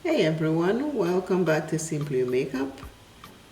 Hey everyone, welcome back to Simply Makeup.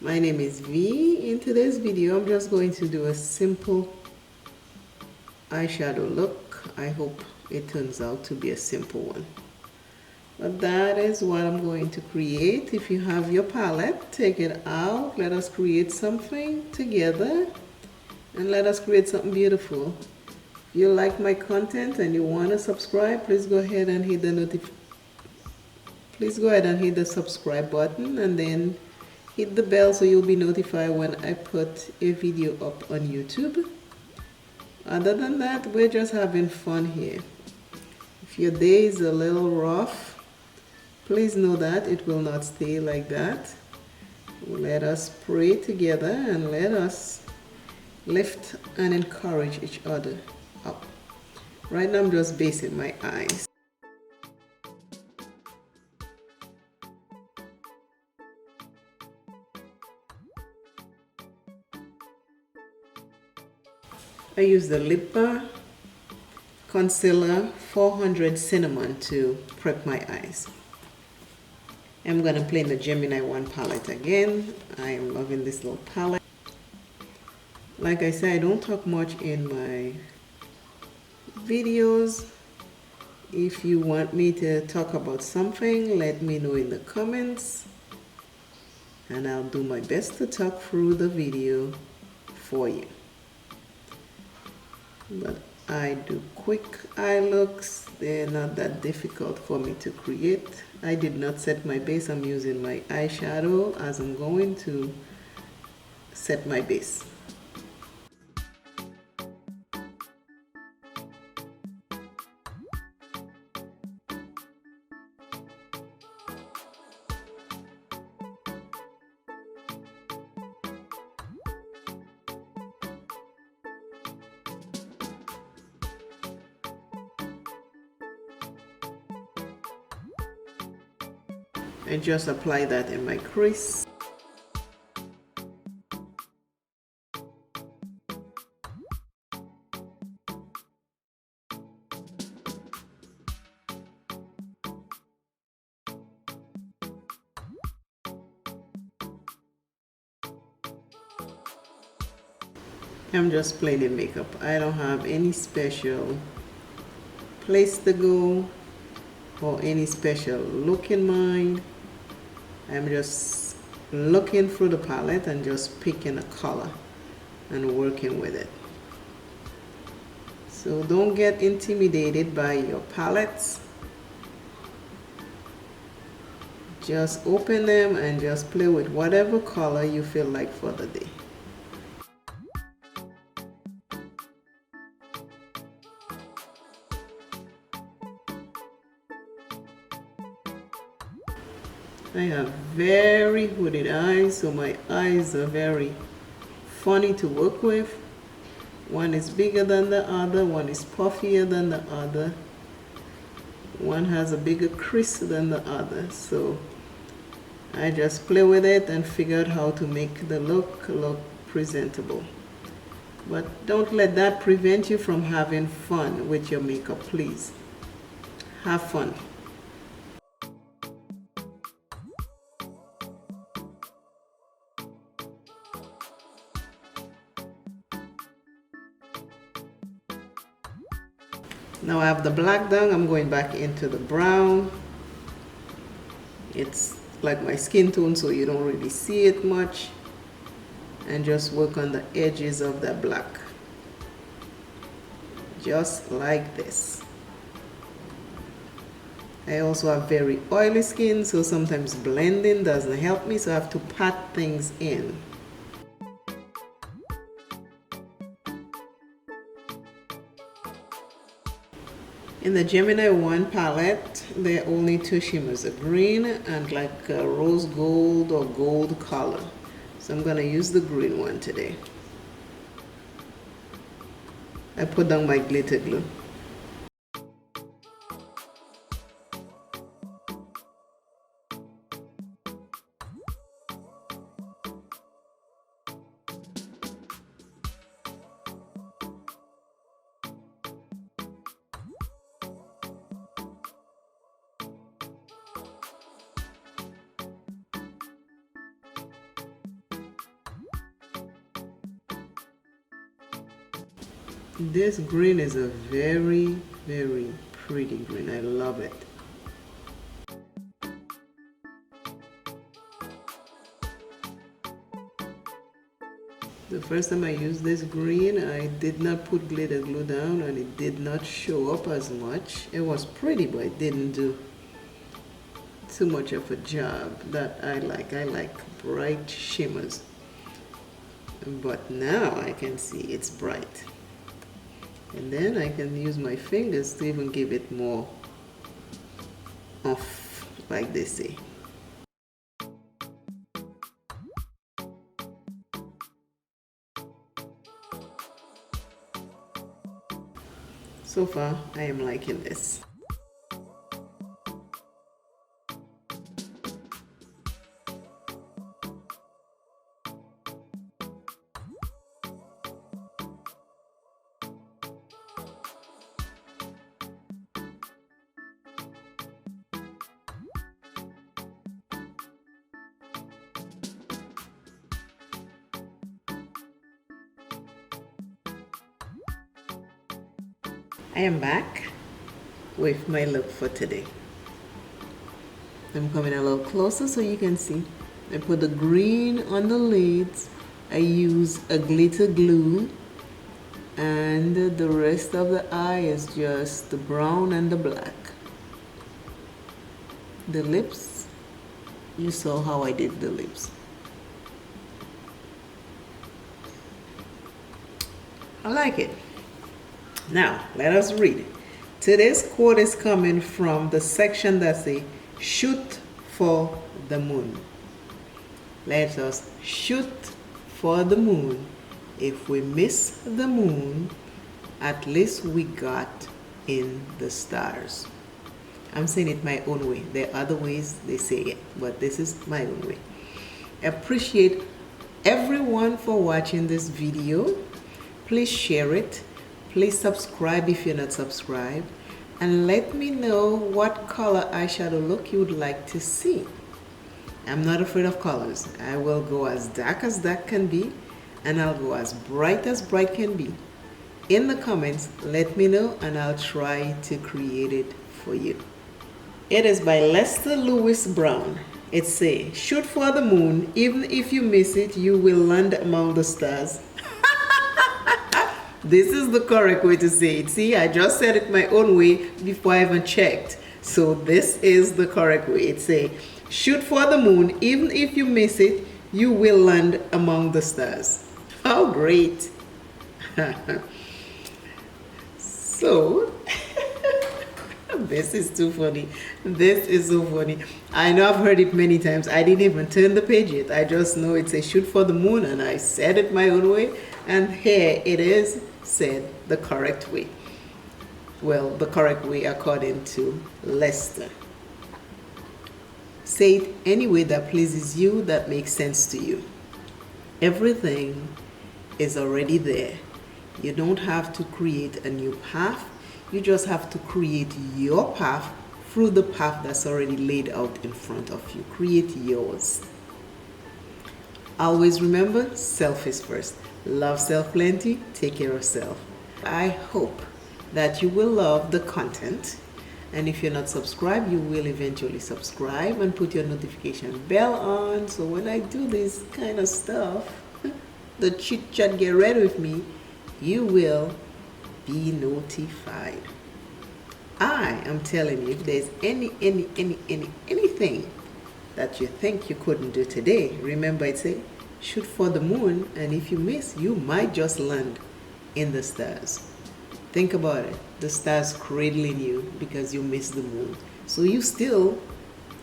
My name is V. In today's video, I'm just going to do a simple eyeshadow look. I hope it turns out to be a simple one. But that is what I'm going to create. If you have your palette, take it out. Let us create something together and let us create something beautiful. If you like my content and you want to subscribe, please go ahead and hit the subscribe button and then hit the bell so you'll be notified when I put a video up on YouTube. Other than that, we're just having fun here. If your day is a little rough, please know that it will not stay like that. Let us pray together and let us lift and encourage each other up. Right now I'm just basing my eyes. I use the Lip Bar Concealer 400 Cinnamon to prep my eyes. I'm going to play in the Gemini 1 palette again. I am loving this little palette. Like I said, I don't talk much in my videos. If you want me to talk about something, let me know in the comments. And I'll do my best to talk through the video for you. But I do quick eye looks. They're not that difficult for me to create. I did not set my base. I'm using my eyeshadow as I'm going to set my base. And just apply that in my crease. I'm just plain in makeup. I don't have any special place to go or any special look in mind. I'm just looking through the palette and just picking a color and working with it. So don't get intimidated by your palettes. Just open them and just play with whatever color you feel like for the day. I have very hooded eyes, so my eyes are very funny to work with. One is bigger than the other, one is puffier than the other, one has a bigger crease than the other. So I just play with it and figure out how to make the look presentable. But don't let that prevent you from having fun with your makeup, please. Have fun. Now I have the black done. I'm going back into the brown. It's like my skin tone, so you don't really see it much. And just work on the edges of that black. Just like this. I also have very oily skin, so sometimes blending doesn't help me, so I have to pat things in. In the Gemini 1 palette, there are only two shimmers, a green and like a rose gold or gold color. So I'm going to use the green one today. I put down my glitter glue. This green is a very, very pretty green. I love it. The first time I used this green, I did not put glitter glue down and it did not show up as much. It was pretty, but it didn't do too much of a job that I like. I like bright shimmers. But now I can see it's bright. And then I can use my fingers to even give it more off, like they say. So far, I am liking this. I am back with my look for today. I'm coming a little closer so you can see. I put the green on the lids. I use a glitter glue, and the rest of the eye is just the brown and the black. The lips, you saw how I did the lips. I like it. Now, let us read it. Today's quote is coming from the section that says, shoot for the moon. Let us shoot for the moon. If we miss the moon, at least we got in the stars. I'm saying it my own way. There are other ways they say it, but this is my own way. I appreciate everyone for watching this video. Please share it. Please subscribe if you're not subscribed, and let me know what color eyeshadow look you would like to see. I'm not afraid of colors. I will go as dark can be, and I'll go as bright can be. In the comments, let me know and I'll try to create it for you. It is by Lester Lewis Brown. It says, shoot for the moon. Even if you miss it, you will land among the stars. This is the correct way to say it. See, I just said it my own way before I even checked. So this is the correct way. It says, shoot for the moon. Even if you miss it, you will land among the stars. How great. So, this is too funny. This is so funny. I know I've heard it many times. I didn't even turn the page yet. I just know it says shoot for the moon, and I said it my own way. And here it is said the correct way. Well, the correct way according to Lester. Say it any way that pleases you, that makes sense to you. Everything is already there. You don't have to create a new path. You just have to create your path through the path that's already laid out in front of you. Create yours. Always remember, self is first. Love self plenty, take care of self. I hope that you will love the content, and if you're not subscribed, you will eventually subscribe and put your notification bell on, so when I do this kind of stuff, the chit chat, get ready with me, you will be notified. I am telling you, if there's anything that you think you couldn't do today, remember it says shoot for the moon, and if you miss, you might just land in the stars. Think about it. The stars cradling you because you missed the moon. So you still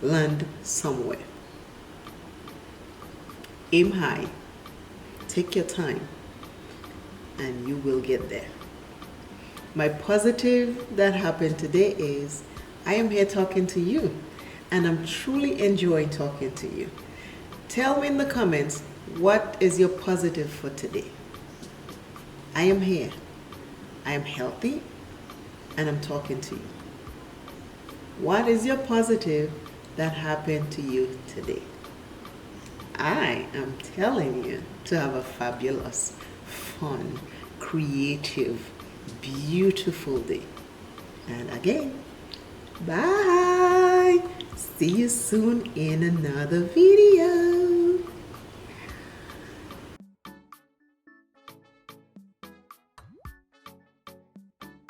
land somewhere. Aim high. Take your time, and you will get there. My positive that happened today is I am here talking to you, and I'm truly enjoying talking to you. Tell me in the comments, what is your positive for today? I am here. I am healthy, and I'm talking to you. What is your positive that happened to you today? I am telling you to have a fabulous, fun, creative, beautiful day. And again, bye. See you soon in another video.